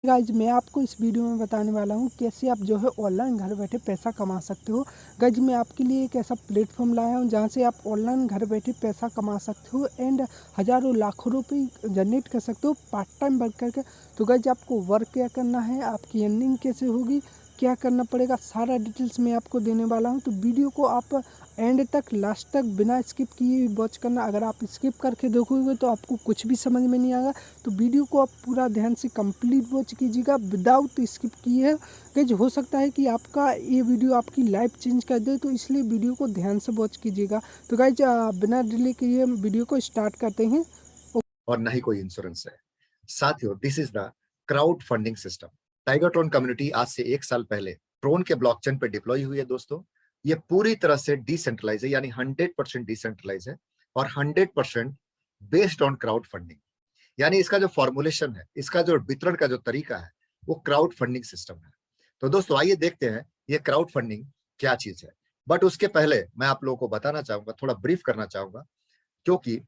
Guys मैं आपको इस वीडियो में बताने वाला हूँ कैसे आप जो है ऑनलाइन घर बैठे पैसा कमा सकते हो। गाइज मैं आपके लिए एक ऐसा प्लेटफॉर्म लाया हूँ जहाँ से आप ऑनलाइन घर बैठे पैसा कमा सकते हो एंड हज़ारों लाखों रुपए जनरेट कर सकते हो पार्ट टाइम वर्क करके। तो गाइज आपको वर्क क्या करना है, आपकी अर्निंग कैसे होगी, क्या करना पड़ेगा, सारा डिटेल्स मैं आपको देने वाला हूँ। तो वीडियो को आप एंड तक लास्ट तक बिना स्किप किए वॉच करना। अगर आप स्किप करके देखोगे तो आपको कुछ भी समझ में नहीं आएगा। तो वीडियो को आप पूरा ध्यान से कंप्लीट वॉच कीजिएगा विदाउट स्किप किए। गाइज हो सकता है कि आपका ये वीडियो आपकी लाइफ चेंज कर दे, तो इसलिए वीडियो को ध्यान से वॉच कीजिएगा। तो गाइज बिना डिले किए वीडियो को स्टार्ट करते हैं। और न ही कोई इंश्योरेंस है। साथियों, this is the crowd funding system. Tiger Tron community आज से 1 साल पहले ट्रोन के ब्लॉकचेन पे डिप्लॉय हुई है। दोस्तों, ये पूरी तरह से डिसेंट्रलाइज है, यानी 100% डिसेंट्रलाइज है और 100% बेस्ड ऑन क्राउड फंडिंग। यानी इसका जो फॉर्मुलेशन है, इसका जो वितरण का जो तरीका है, वो क्राउड फंडिंग सिस्टम है। तो दोस्तों आइए देखते हैं ये क्राउड फंडिंग क्या चीज है। बट उसके पहले मैं आप लोगों को बताना चाहूंगा, थोड़ा ब्रीफ करना चाहूंगा, क्योंकि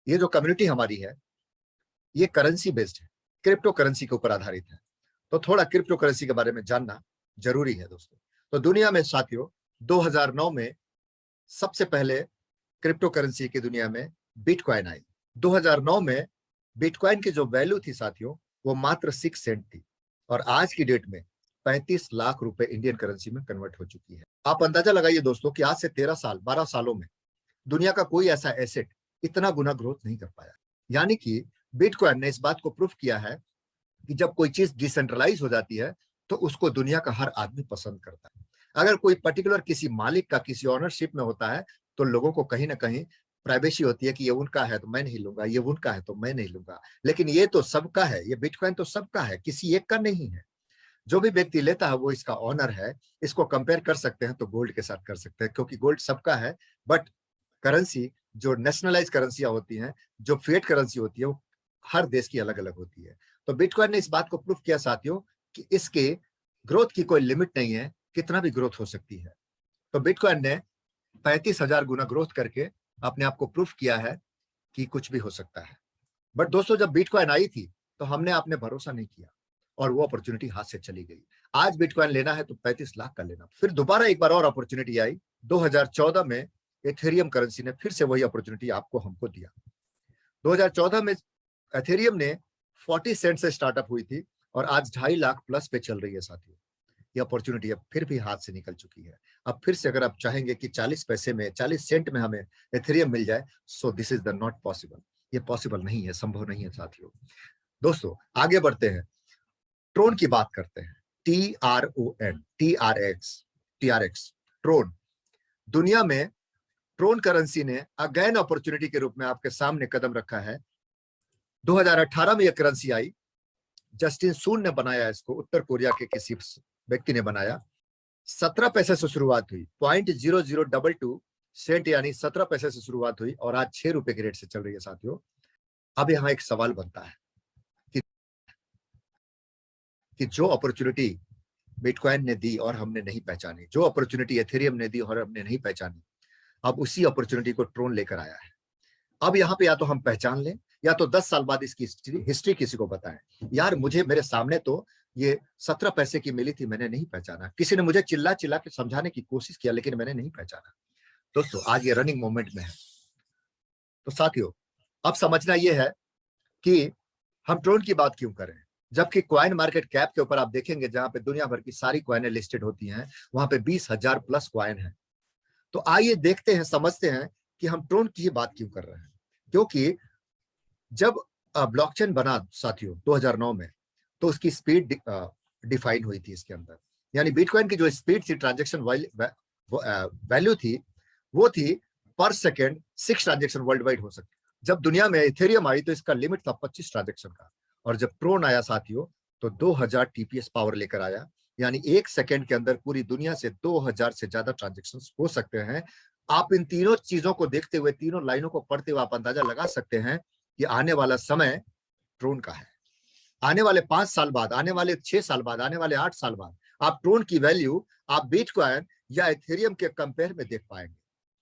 ये जो कम्युनिटी हमारी है ये करेंसी बेस्ड है, क्रिप्टो करेंसी के ऊपर आधारित है। तो थोड़ा क्रिप्टो करेंसी के बारे में जानना जरूरी है दोस्तों। तो दुनिया में साथियों 2009 में सबसे पहले क्रिप्टो करेंसी की दुनिया में बिटकॉइन आई। 2009 में बिटकॉइन की जो वैल्यू थी साथियों, वो मात्र 6 सेंट थी और आज की डेट में 35 लाख रुपए इंडियन करेंसी में कन्वर्ट हो चुकी है। आप अंदाजा लगाइए दोस्तों कि आज से 13 साल 12 सालों में दुनिया का कोई ऐसा एसेट इतना गुना ग्रोथ नहीं कर पाया। यानी कि बिटकॉइन ने इस बात को प्रूफ किया है कि जब कोई चीज डिसेंट्रलाइज हो जाती है तो उसको दुनिया का हर आदमी पसंद करता है। अगर कोई पर्टिकुलर किसी मालिक का किसी ऑनरशिप में होता है तो लोगों को कहीं ना कहीं प्राइवेसी होती है कि ये उनका है तो मैं नहीं लूंगा, ये उनका है तो मैं नहीं लूंगा। लेकिन ये तो सबका है, ये बिटकॉइन तो सबका है, किसी एक का नहीं है। जो भी व्यक्ति लेता है वो इसका ऑनर है। इसको कंपेयर कर सकते हैं तो गोल्ड के साथ कर सकते हैं, क्योंकि गोल्ड सबका है। बट करेंसी, जो नेशनलाइज करेंसियां होती हैं, जो फिएट करेंसी होती है, वो हर देश की अलग अलग होती है। तो बिटकॉइन ने इस बात को प्रूफ किया साथियों कि इसके ग्रोथ की कोई लिमिट नहीं है, कितना भी ग्रोथ हो सकती है। तो बिटकॉइन ने 35,000 गुना ग्रोथ करके अपने आप को प्रूफ किया है कि कुछ भी हो सकता है। बट दोस्तों जब बिटकॉइन आई थी तो हमने आपने भरोसा नहीं किया और वो अपॉर्चुनिटी हाथ से चली गई। आज बिटकॉइन लेना है तो 35 लाख का लेना। फिर दोबारा एक बार और अपॉर्चुनिटी आई 2014 में। एथेरियम करेंसी ने फिर से वही अपॉर्चुनिटी आपको हमको दिया। 2014 में एथेरियम ने 40 सेंट से स्टार्टअप हुई थी और आज 2.5 लाख प्लस पे चल रही है साथियों। ये अपॉर्चुनिटी अब फिर भी हाथ से निकल चुकी है। अब फिर से अगर आप चाहेंगे कि 40 पैसे में 40 सेंट में हमें एथेरियम मिल जाए, so this is the not possible. ये पॉसिबल नहीं है, संभव नहीं है साथियों। दोस्तों आगे बढ़ते हैं, ट्रोन की बात करते हैं। TRON, TRX, Tron. दुनिया में ट्रोन करेंसी ने अगेन अपॉर्चुनिटी के रूप में आपके सामने कदम रखा है। 2018 में यह करेंसी आई, जस्टिन सून ने बनाया इसको, उत्तर कोरिया के किसी व्यक्ति ने बनाया। 17 पैसे से शुरुआत हुई, 0.0022 सेंट, यानी 17 पैसे से शुरुआत हुई और आज 6 रुपए के रेट से चल रही है साथियों। अब यहाँ एक सवाल बनता है कि, जो अपॉर्चुनिटी बिटकॉइन ने दी और हमने नहीं पहचानी, जो अपॉर्चुनिटी एथेरियम ने दी और हमने नहीं पहचानी, अब उसी अपॉर्चुनिटी को ट्रोन लेकर आया है। अब यहाँ पे या तो हम पहचान लें या तो 10 साल बाद इसकी हिस्ट्री किसी को बताएं। यार मुझे मेरे सामने तो ये 17 पैसे की मिली थी, मैंने नहीं पहचाना। किसी ने मुझे चिल्ला चिल्ला के समझाने की कोशिश किया लेकिन मैंने नहीं पहचाना। दोस्तों आज ये रनिंग मोमेंट में है। तो साथियों अब समझना यह है कि हम ट्रोन की बात क्यों करें, जबकि क्वाइन मार्केट कैप के ऊपर आप देखेंगे जहां पे दुनिया भर की सारी क्वाइनें लिस्टेड होती हैं, वहां पे 20,000 प्लस क्वाइन है। तो आइए देखते हैं, समझते हैं कि हम ट्रोन की बात क्यों कर रहे हैं। क्योंकि जब ब्लॉकचेन बना साथियों 2009 में, तो उसकी स्पीड डिफाइन हुई थी इसके अंदर। यानी बिटकॉइन की जो स्पीड थी, ट्रांजेक्शन वैल्यू थी, वो थी पर सेकेंड 6 ट्रांजेक्शन वर्ल्ड वाइड हो सकती। जब दुनिया में इथेरियम आई तो इसका लिमिट था 25 ट्रांजेक्शन का। और जब ट्रोन आया साथियों तो 2000 टीपीएस पावर लेकर आया। यानी 1 सेकेंड के अंदर पूरी दुनिया से 2000 से ज्यादा ट्रांजेक्शन हो सकते हैं। आप इन तीनों चीजों को देखते हुए, तीनों लाइनों को पढ़ते हुए आप अंदाजा लगा सकते हैं कि आने वाला समय ट्रोन का है। आने वाले 5 साल बाद, आने वाले 6 साल बाद, आने वाले 8 साल बाद आप ट्रोन की वैल्यू आप बिटकॉइन या इथेरियम के कंपेयर में देख पाएंगे।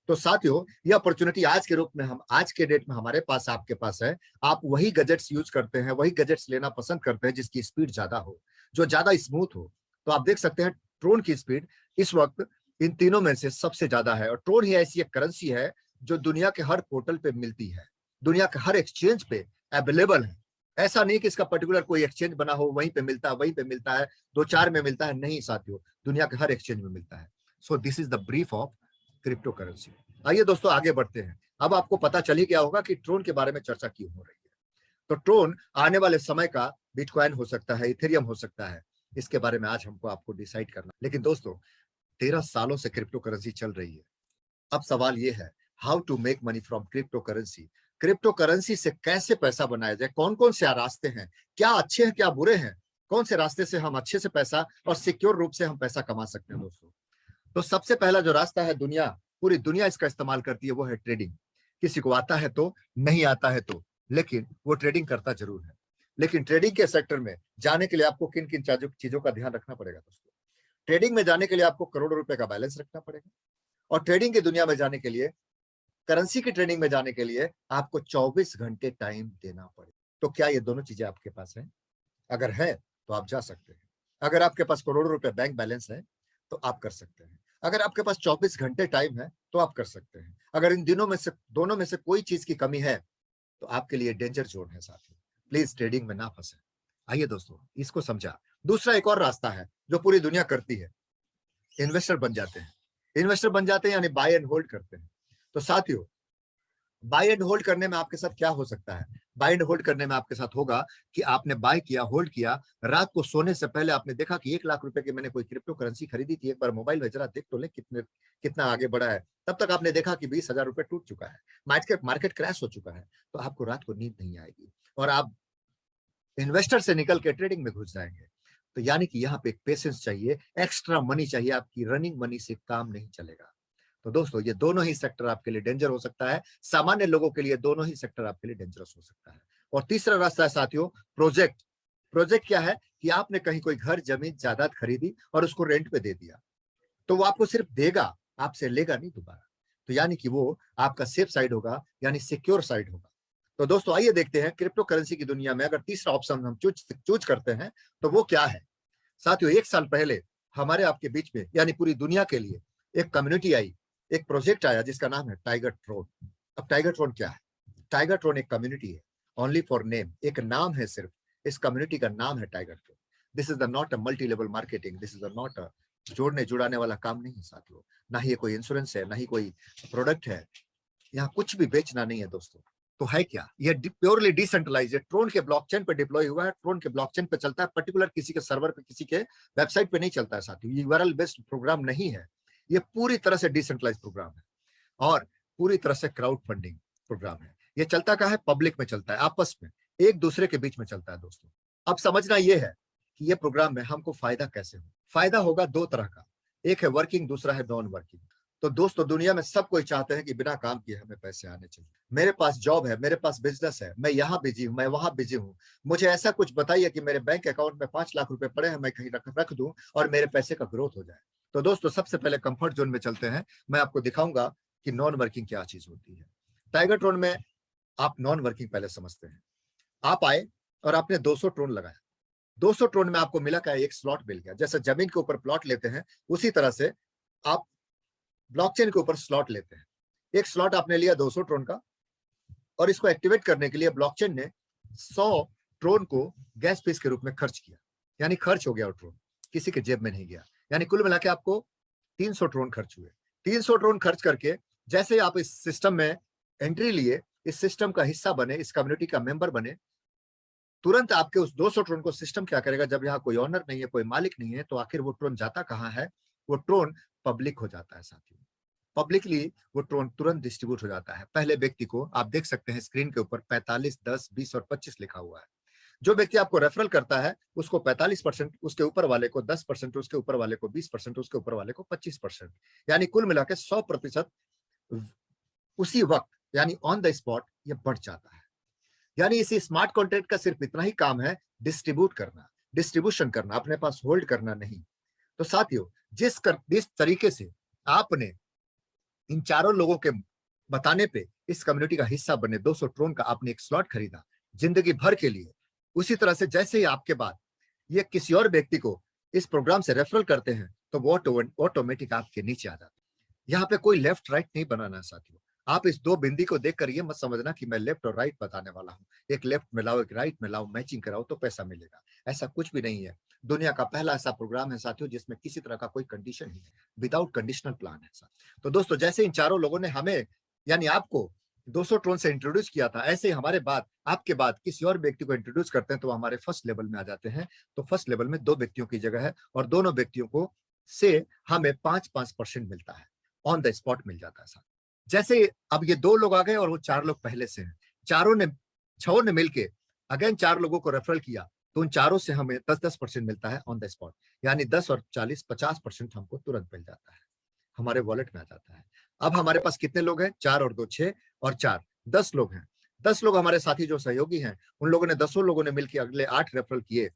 तो साथियों, ये अपॉर्चुनिटी आज के रूप में हम आज के डेट में हमारे पास आपके पास है। आप वही गैजेट्स यूज करते हैं, वही गैजेट्स लेना पसंद करते हैं जिसकी स्पीड ज्यादा हो, जो ज्यादा स्मूथ हो। तो आप देख सकते हैं ट्रोन की स्पीड इस वक्त इन तीनों में से सबसे ज्यादा है। और ट्रोन ही ऐसी एक करेंसी है जो दुनिया के हर पोर्टल पे मिलती है, दुनिया के हर एक्सचेंज पे अवेलेबल है। ऐसा नहीं कि इसका पर्टिकुलर कोई एक्सचेंज बना हो, वहीं पे मिलता है, वहीं पे मिलता है, दो चार में मिलता है, नहीं साथियों, दुनिया के हर एक्सचेंज में मिलता है। So this is the brief of crypto currency. आइए दोस्तों आगे बढ़ते हैं। अब आपको पता चल ही गया होगा कि ट्रोन के बारे में चर्चा क्यों हो रही है। तो ट्रोन आने वाले समय का बिटकॉइन हो सकता है, इथेरियम हो सकता है, इसके बारे में आज हमको आपको डिसाइड करना। लेकिन दोस्तों 13 सालों से क्रिप्टो करेंसी चल रही है। अब सवाल ये है, how to make money from crypto currency. Crypto currency से कैसे पैसा बनाया जाए, कौन कौन से रास्ते हैं, क्या अच्छे हैं क्या बुरे हैं, कौन से रास्ते से हम अच्छे से पैसा और सिक्योर रूप से हम पैसा कमा सकते हैं दोस्तों। तो सबसे पहला जो रास्ता है, पूरी दुनिया इसका इस्तेमाल करती है, वो है ट्रेडिंग। किसी को आता है तो, नहीं आता है तो, लेकिन वो ट्रेडिंग करता जरूर है। लेकिन ट्रेडिंग के सेक्टर में जाने के लिए आपको किन किन चीजों का ध्यान रखना पड़ेगा दोस्तों। ट्रेडिंग में जाने के लिए आपको करोड़ों रुपए का बैलेंस रखना पड़ेगा। और ट्रेडिंग की दुनिया में जाने के लिए, करेंसी की ट्रेडिंग में जाने के लिए आपको 24 घंटे टाइम देना पड़ेगा। तो क्या ये दोनों चीजें आपके पास है? अगर है तो आप जा सकते हैं। अगर आपके पास करोड़ों रुपए बैंक बैलेंस है तो आप कर सकते हैं। अगर आपके पास 24 घंटे टाइम है तो आप कर सकते हैं। अगर इन दोनों में से कोई चीज की कमी है तो आपके लिए डेंजर जोन है साथियों। प्लीज ट्रेडिंग में ना फंसे। आइए दोस्तों इसको समझा। दूसरा एक और रास्ता है जो पूरी दुनिया करती है, इन्वेस्टर बन जाते हैं। इन्वेस्टर बन जाते हैं यानी बाय एंड होल्ड करते हैं। तो साथियों बाय एंड होल्ड करने में आपके साथ क्या हो सकता है? बाय एंड होल्ड करने में आपके साथ होगा कि आपने बाय किया, होल्ड किया, रात को सोने से पहले आपने देखा कि 1 लाख रुपए की मैंने कोई क्रिप्टो करेंसी खरीदी थी, एक बार मोबाइल में जरा देख तो ले कितना आगे बढ़ा है। तब तक आपने देखा कि 20,000 रुपए टूट चुका है, मार्केट क्रैश हो चुका है। तो आपको रात को नींद नहीं आएगी और आप इन्वेस्टर से निकल के ट्रेडिंग में घुस जाएंगे। तो यानी कि यहाँ पे एक पेशेंस चाहिए, एक्स्ट्रा मनी चाहिए, आपकी रनिंग मनी से काम नहीं चलेगा। तो दोस्तों ये दोनों ही सेक्टर आपके लिए डेंजर हो सकता है। सामान्य लोगों के लिए दोनों ही सेक्टर आपके लिए डेंजरस हो सकता है। और तीसरा रास्ता है साथियों प्रोजेक्ट। प्रोजेक्ट क्या है कि आपने कहीं कोई घर, जमीन, जायदाद खरीदी और उसको रेंट पे दे दिया, तो वो आपको सिर्फ देगा, आपसे लेगा नहीं दोबारा। तो यानी कि वो आपका सेफ साइड होगा, यानी सिक्योर साइड होगा। तो दोस्तों आइए देखते हैं क्रिप्टो करेंसी की दुनिया में अगर तीसरा ऑप्शन हम चूज करते हैं तो वो क्या है। साथियों 1 साल पहले हमारे आपके बीच में यानी पूरी दुनिया के लिए एक कम्युनिटी आई, एक प्रोजेक्ट आया जिसका नाम है टाइगर ट्रोन। अब टाइगर ट्रोन क्या है? टाइगर ट्रोन एक कम्युनिटी है, ओनली फॉर नेम, एक नाम है सिर्फ। इस कम्युनिटी का नाम है Tiger Tron. This is the not a multi level marketing, this is the not a जोड़ने जुड़ाने वाला काम नहीं है साथियों। ना ही ये कोई इंश्योरेंस है, ना ही कोई प्रोडक्ट है, यहाँ कुछ भी बेचना नहीं है दोस्तों। तो है क्या? ये प्योरली डिसेंट्रलाइज है, ट्रोन के ब्लॉकचेन पे डिप्लॉय हुआ है, ट्रोन के ब्लॉकचेन पे चलता है, पर्टिकुलर किसी के सर्वर पे, किसी के वेबसाइट पे नहीं चलता है साथियों। ये यूआरएल बेस्ड प्रोग्राम नहीं है, ये पूरी तरह से डिसेंट्रलाइज प्रोग्राम है और पूरी तरह से क्राउड फंडिंग प्रोग्राम है। ये चलता कहाँ है? पब्लिक में चलता है, आपस में एक दूसरे के बीच में चलता है दोस्तों। अब समझना ये है कि ये प्रोग्राम में हमको फायदा कैसे हो। फायदा होगा दो तरह का, एक है वर्किंग, दूसरा है नॉन वर्किंग। तो दोस्तों दुनिया में सब कोई चाहते हैं कि बिना काम किए हमें पैसे आने चाहिए। मेरे पास जॉब है, मेरे पास बिजनेस है, मैं यहाँ बिजी हूँ, मैं वहां बिजी हूँ, मुझे ऐसा कुछ बताइए कि मेरे बैंक अकाउंट में 5 लाख रुपए पड़े हैं, मैं कहीं रख दूं और मेरे पैसे का ग्रोथ हो जाए। तो दोस्तों सबसे पहले कंफर्ट जोन में चलते हैं, मैं आपको दिखाऊंगा कि नॉन वर्किंग क्या चीज होती है। टाइगर ट्रोन में आप नॉन वर्किंग पहले समझते हैं। आप आए और आपने 200 ट्रोन लगाया, 200 ट्रोन में आपको मिला क्या? एक स्लॉट मिल गया। जैसे जमीन के ऊपर प्लॉट लेते हैं उसी तरह से आप ब्लॉकचेन के ऊपर स्लॉट लेते हैं। एक स्लॉट आपने लिया 200 ट्रोन का और इसको एक्टिवेट करने के लिए ब्लॉकचेन ने 100 ट्रोन को गैस फीस के रूप में खर्च किया, यानी खर्च हो गया वो ट्रोन, किसी के जेब में नहीं गया। यानी कुल मिला के आपको 300 ट्रोन खर्च हुए। 300 ट्रोन खर्च करके जैसे आप इस सिस्टम में एंट्री लिए, इस सिस्टम का हिस्सा बने, इस कम्युनिटी का मेंबर बने, तुरंत आपके उस 200 ट्रोन को सिस्टम क्या करेगा? जब यहाँ कोई ऑनर नहीं है, कोई मालिक नहीं है, तो आखिर वो ट्रोन जाता कहाँ है? वो ट्रोन पब्लिक हो जाता है साथियों। पब्लिकली वो ट्रोन तुरंत डिस्ट्रीब्यूट हो जाता है। पहले व्यक्ति को आप देख सकते हैं स्क्रीन के ऊपर 45, 10, 20 और 25 लिखा हुआ है। जो व्यक्ति आपको रेफरल करता है उसको 45%, उसके ऊपर वाले को 10%, उसके ऊपर वाले को 20%, उसके ऊपर वाले को 25%, यानी कुल मिलाकर 100% उसी वक्त यानी ऑन द स्पॉट ये बढ़ जाता है। यानी इसी स्मार्ट कॉन्ट्रैक्ट का सिर्फ इतना ही काम है, डिस्ट्रीब्यूट करना, डिस्ट्रीब्यूशन करना, अपने पास होल्ड करना नहीं। तो साथियों जिस तरीके से आपने इन चारों लोगों के बताने पे इस कम्युनिटी का हिस्सा बने, 200 ट्रोन का आपने एक स्लॉट खरीदा जिंदगी भर के लिए। उसी तरह से जैसे ही आपके बाद ये किसी और व्यक्ति को इस प्रोग्राम से रेफरल करते हैं तो वो ऑटोमेटिक आपके नीचे आ जाता है। यहाँ पे कोई लेफ्ट राइट नहीं बनाना साथियों। आप इस दो बिंदी को देखकर ये मत समझना कि मैं लेफ्ट और राइट बताने वाला हूँ, एक लेफ्ट में लाओ एक राइट में लाओ, मैचिंग कराओ तो पैसा मिलेगा। ऐसा कुछ भी नहीं है। दुनिया का पहला ऐसा प्रोग्राम है साथियों जिसमें किसी तरह का कोई कंडीशन ही नहीं, विदाउट कंडीशनल प्लान है साथ। तो दोस्तों जैसे इन चारों लोगों ने हमें यानी आपको 200 ट्रोन से इंट्रोड्यूस किया था, ऐसे ही हमारे बाद आपके बाद किसी और व्यक्ति को इंट्रोड्यूस करते हैं तो हमारे फर्स्ट लेवल में आ जाते हैं। तो फर्स्ट लेवल में 2 व्यक्तियों की जगह है और दोनों व्यक्तियों को से हमें 5-5% मिलता है, ऑन द स्पॉट मिल जाता है साथ। जैसे अब ये 2 लोग आ गए और वो 4 लोग पहले से हैं, छहों ने मिलके अगेन 4 लोगों को रेफरल किया तो उन चारों से हमें 10-10% मिलता है ऑन द स्पॉट, यानी 10 और 40 50% हमको तुरंत मिल जाता है, हमारे वॉलेट में आ जाता है। अब हमारे पास कितने लोग हैं? 4 और 2 6 और 4 10 लोग हैं। 10 लोग हमारे साथी जो सहयोगी हैं उन लोगों ने 10 लोगों ने मिलकर अगले 8 रेफरल किए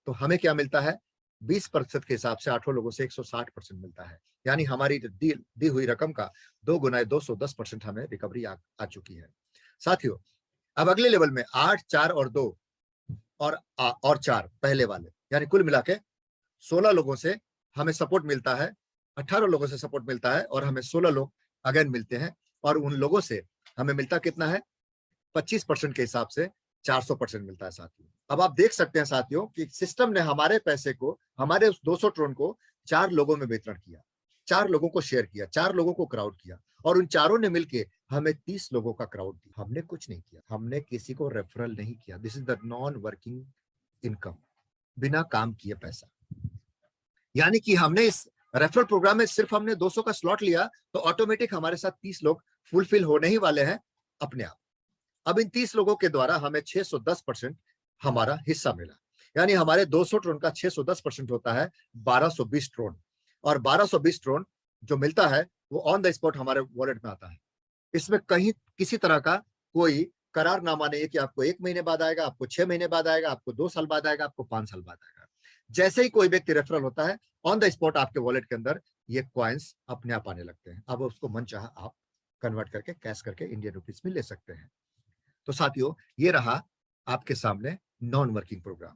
तो हमें क्या मिलता है? 20% के हिसाब से 8 लोगों से 160% मिलता है, यानी हमारी दी हुई रकम का 2 गुना 210% हमें रिकवरी आ चुकी है साथियों। अब अगले लेवल में 8 4 और 2 और 4 पहले वाले, यानी कुल मिला के 16 लोगों से हमें सपोर्ट मिलता है, 18 लोगों से सपोर्ट मिलता है और हमें 16 लोग अगेन मिलते हैं और उन लोगों से हमें मिलता कितना है? 25% के हिसाब से 400% मिलता है साथियों। अब आप देख सकते हैं साथियों कि सिस्टम ने हमारे पैसे को, हमारे उस 200 ट्रोन को 4 लोगों में वितरण किया, 4 लोगों को शेयर किया, 4 लोगों को क्राउड किया और उन चारों ने मिलके हमें 30 लोगों का क्राउड दिया। हमने कुछ नहीं किया, हमने किसी को रेफरल नहीं किया। This is the non working income, बिना काम किए पैसा। यानी कि हमने इस रेफरल प्रोग्राम में सिर्फ हमने 200 का स्लॉट लिया तो ऑटोमेटिक हमारे साथ 30 लोग फुलफिल होने ही वाले हैं अपने आप। अब इन 30 लोगों के द्वारा हमें 610% हमारा हिस्सा मिला, यानी हमारे 200 ट्रोन का 610% होता है 1220 ट्रोन और 1220 ट्रोन जो मिलता है वो ऑन द स्पॉट हमारे वॉलेट में आता है। इसमें कहीं किसी तरह का कोई करारनामा नहीं है कि आपको 1 महीने बाद आएगा, आपको 6 महीने बाद आएगा, आपको 2 साल बाद आएगा, आपको 5 साल बाद आएगा। जैसे ही कोई व्यक्ति रेफरल होता है ऑन द स्पॉट आपके वॉलेट के अंदर ये कॉइन्स अपने आप आने लगते हैं। अब उसको मनचाहा आप कन्वर्ट करके कैश करके इंडियन रुपीस में ले सकते हैं। तो साथियों ये रहा आपके सामने नॉन वर्किंग प्रोग्राम।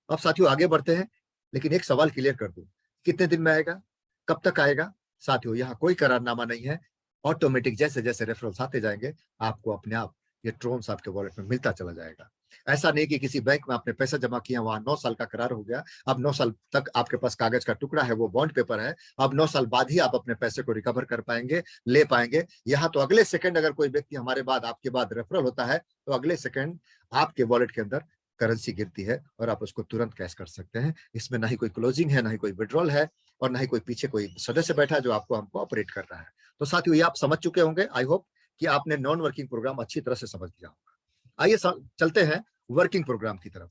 अब साथियों आगे बढ़ते हैं, लेकिन एक सवाल क्लियर कर दूं, कितने दिन में आएगा, कब तक आएगा? साथियों यहाँ कोई करारनामा नहीं है, ऑटोमेटिक जैसे जैसे रेफरल्स आते जाएंगे आपको अपने आप ये ट्रोन्स आपके वॉलेट में मिलता चला जाएगा। ऐसा नहीं कि किसी बैंक में आपने पैसा जमा किया, वहां 9 साल का करार हो गया, अब 9 साल तक आपके पास कागज का टुकड़ा है, वो बॉन्ड पेपर है, अब 9 साल बाद ही आप अपने पैसे को रिकवर कर पाएंगे, ले पाएंगे। यहाँ तो अगले सेकंड अगर कोई व्यक्ति हमारे बाद आपके बाद रेफरल होता है तो अगले सेकंड आपके वॉलेट के अंदर करेंसी गिरती है और आप उसको तुरंत कैश कर सकते हैं। इसमें ना ही कोई क्लोजिंग है, ना ही कोई विड्रॉल है और ना ही कोई पीछे कोई सदस्य बैठा है जो आपको हमको ऑपरेट कर रहा है। तो साथियों ये आप समझ चुके होंगे, आई होप कि आपने नॉन वर्किंग प्रोग्राम अच्छी तरह से समझ लिया होगा। आइए चलते हैं वर्किंग प्रोग्राम की तरफ।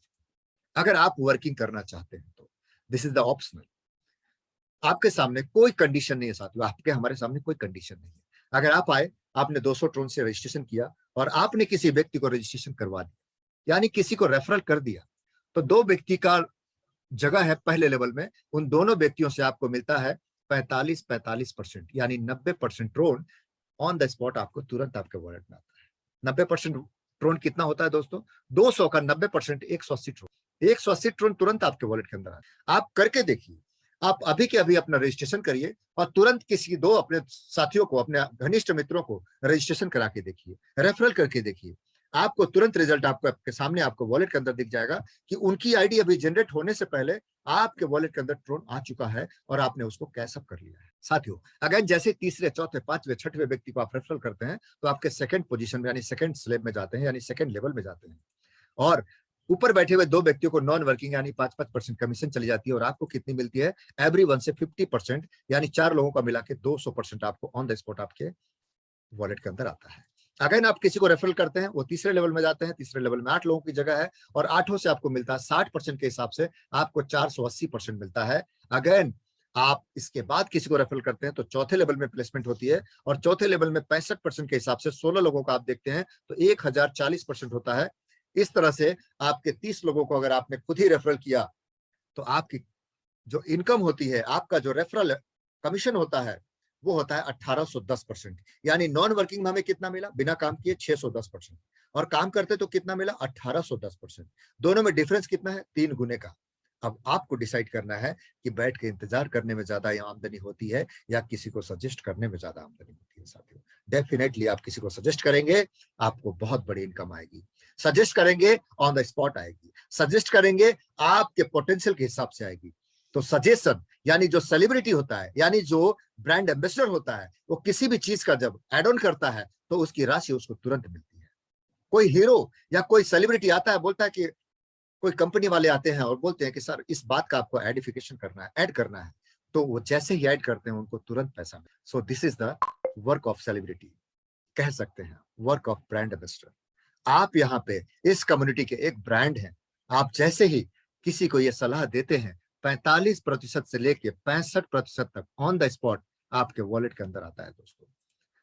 अगर आप वर्किंग करना चाहते हैं तो दिस इज द ऑप्शनल। आपके सामने कोई कंडीशन नहीं है साथियों, आपके हमारे सामने कोई कंडीशन नहीं है। अगर आप आए, आपने 200 ट्रोन से रजिस्ट्रेशन किया और आपने किसी व्यक्ति को रजिस्ट्रेशन करवा दिया, यानी किसी को रेफरल कर दिया, तो 2 व्यक्ति का जगह है पहले लेवल में, उन दोनों व्यक्तियों से आपको मिलता है 45% यानी 90% ट्रोन ऑन द स्पॉट आपको तुरंत आपके वॉलेट में आता है। 90% ट्रोन कितना होता है दोस्तों? 200 का 90% 180 ट्रोन, 180 ट्रोन तुरंत आपके वॉलेट के अंदर आता है। आप करके देखिए, आप अभी के अभी अपना रजिस्ट्रेशन करिए और तुरंत किसी 2 अपने साथियों को, अपने घनिष्ठ मित्रों को रजिस्ट्रेशन करा के देखिए, रेफरल करके देखिए, आपको तुरंत रिजल्ट आपके सामने आपको वॉलेट के अंदर दिख जाएगा कि उनकी आईडी अभी जनरेट होने से पहले आपके वॉलेट के अंदर ट्रोन आ चुका है और आपने उसको कैश अप कर लिया है। साथियों अगर जैसे तीसरे, चौथे, पांचवे, छठवें व्यक्ति को आप रेफरल करते हैं तो आपके सेकंड पोजीशन में यानी सेकंड स्लैब में जाते हैं, यानी सेकंड लेवल में जाते हैं और ऊपर बैठे हुए 2 व्यक्तियों को नॉन वर्किंग यानी 5-5% कमीशन चली जाती है और आपको कितनी मिलती है? एवरी वन से 50%, यानी 4 लोगों का मिला के 200% आपको ऑन द स्पॉट आपके वॉलेट के अंदर आता है। अगर आप किसी को रेफरल करते हैं, वो तीसरे लेवल में जाते हैं, तीसरे लेवल में 8 लोगों की जगह है और 8 से आपको मिलता है 60% के हिसाब से आपको 480% मिलता है। अगेन आप इसके बाद किसी को रेफरल करते हैं तो चौथे लेवल में प्लेसमेंट होती है और चौथे लेवल में 65% के हिसाब से 16 लोगों का आप देखते हैं तो 1040% होता है। इस तरह से आपके 30 लोगों को अगर आपने खुद ही रेफरल किया तो आपकी जो इनकम होती है, आपका जो रेफरल कमीशन होता है वो होता है 1810%। यानी नॉन वर्किंग में हमें कितना मिला, बिना काम किए 610%, और काम करते तो कितना मिला, 1810%। दोनों में डिफरेंस कितना है, 3 गुने का। अब आपको डिसाइड करना है कि बैठ के इंतजार करने में ज्यादा आमदनी होती है या किसी को सजेस्ट करने में ज्यादा आमदनी होती है। साथियों, डेफिनेटली आप किसी को सजेस्ट करेंगे, आपको बहुत बड़ी इनकम आएगी। सजेस्ट करेंगे, ऑन द स्पॉट आएगी। सजेस्ट करेंगे, आपके पोटेंशियल के हिसाब से आएगी। तो सजेशन यानी जो सेलिब्रिटी होता है, यानी जो ब्रांड एम्बेसडर होता है, वो किसी भी चीज का जब एड ऑन करता है तो उसकी राशि उसको तुरंत मिलती है। कोई हीरो या कोई सेलिब्रिटी आता है, बोलता है कि कोई कंपनी वाले आते हैं और बोलते हैं कि सर इस बात का आपको एडिफिकेशन करना है, ऐड करना है, तो वो जैसे ही ऐड करते हैं उनको तुरंत पैसा मिलता है। So this is the work of celebrity, कह सकते हैं वर्क ऑफ ब्रांड एम्बेसडर। आप यहाँ पे इस कम्युनिटी के एक ब्रांड हैं। आप जैसे ही किसी को ये सलाह देते हैं, 45% से लेके 65% तक ऑन द स्पॉट आपके वॉलेट के अंदर आता है दोस्तों।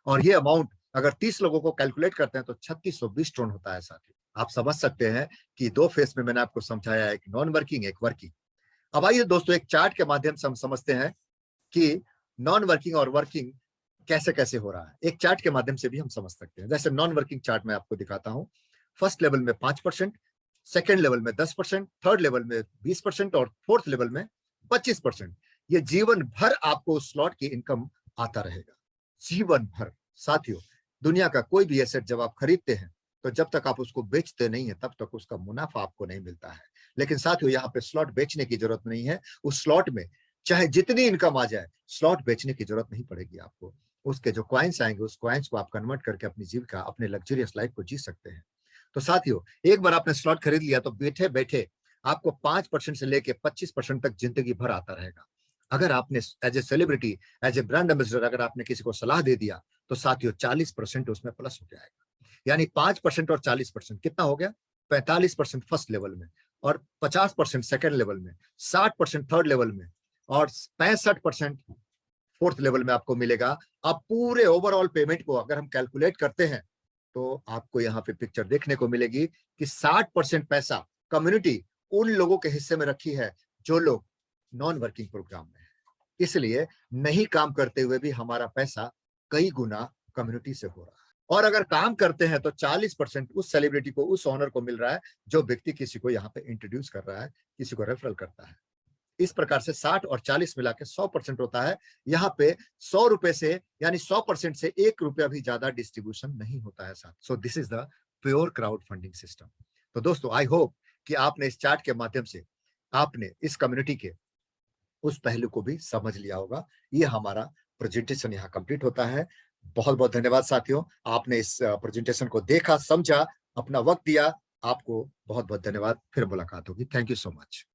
और ये अमाउंट अगर 30 लोगों को कैलकुलेट करते हैं तो 3620 टन होता है साथियों। आप समझ सकते हैं कि 2 फेस में मैंने आपको समझाया है, एक नॉन वर्किंग, एक वर्किंग। अब आइए दोस्तों, एक चार्ट के माध्यम से हम समझते हैं कि नॉन वर्किंग और वर्किंग कैसे कैसे हो रहा है। एक चार्ट के माध्यम से भी हम समझ सकते हैं। जैसे नॉन वर्किंग चार्ट में आपको दिखाता हूं। फर्स्ट लेवल में 5%, सेकेंड लेवल में 10%, थर्ड लेवल में 20% और फोर्थ लेवल में 25%। ये जीवन भर आपको उस स्लॉट की इनकम आता रहेगा, जीवन भर। साथियों, दुनिया का कोई भी एसेट जब आप खरीदते हैं तो जब तक आप उसको बेचते नहीं है तब तक उसका मुनाफा आपको नहीं मिलता है। लेकिन साथियों, यहाँ पे स्लॉट बेचने की जरूरत नहीं है। उस स्लॉट में चाहे जितनी इनकम आ जाए, स्लॉट बेचने की जरूरत नहीं पड़ेगी आपको। उसके जो कॉइन्स आएंगे, उस कॉइन्स को आप कन्वर्ट करके अपनी जीविका, अपने लग्जरियस लाइफ को जी सकते हैं। तो साथियों, एक बार आपने स्लॉट खरीद लिया तो बैठे बैठे आपको 5% से लेके 25% तक जिंदगी भर आता रहेगा। अगर आपने as a celebrity, as a brand ambassador अगर आपने किसी को सलाह दे दिया तो साथियों 40% उसमें प्लस हो जाएगा। यानी 5% और 40% कितना हो गया, 45% फर्स्ट लेवल में, और 50% सेकेंड लेवल में, 60% थर्ड लेवल में, और 65% फोर्थ लेवल में आपको मिलेगा। अब पूरे ओवरऑल पेमेंट को अगर हम कैलकुलेट करते हैं तो आपको यहाँ पे पिक्चर देखने को मिलेगी कि 60% पैसा कम्युनिटी उन लोगों के हिस्से में रखी है जो लोग नॉन वर्किंग प्रोग्राम में है। इसलिए नहीं काम करते हुए भी हमारा पैसा कई गुना कम्युनिटी से हो रहा है। और अगर काम करते हैं तो 40% उस सेलिब्रिटी को, उस ऑनर को मिल रहा है जो व्यक्ति किसी को यहाँ पे इंट्रोड्यूस कर रहा है, किसी को रेफरल करता है। इस प्रकार से 60 और 40 मिला के 100% होता है। यहाँ पे 100 रुपए से, यानी 100% से 1 रुपया भी ज्यादा डिस्ट्रीब्यूशन नहीं होता है साथ। So this is the pure crowd funding system. तो दोस्तों, आई होप कि आपने इस चार्ट के माध्यम से आपने इस कम्युनिटी के उस पहलू को भी समझ लिया होगा। ये हमारा प्रेजेंटेशन यहाँ कंप्लीट होता है। बहुत बहुत धन्यवाद साथियों, आपने इस प्रेजेंटेशन को देखा, समझा, अपना वक्त दिया। आपको बहुत बहुत धन्यवाद। फिर मुलाकात होगी। Thank you so much.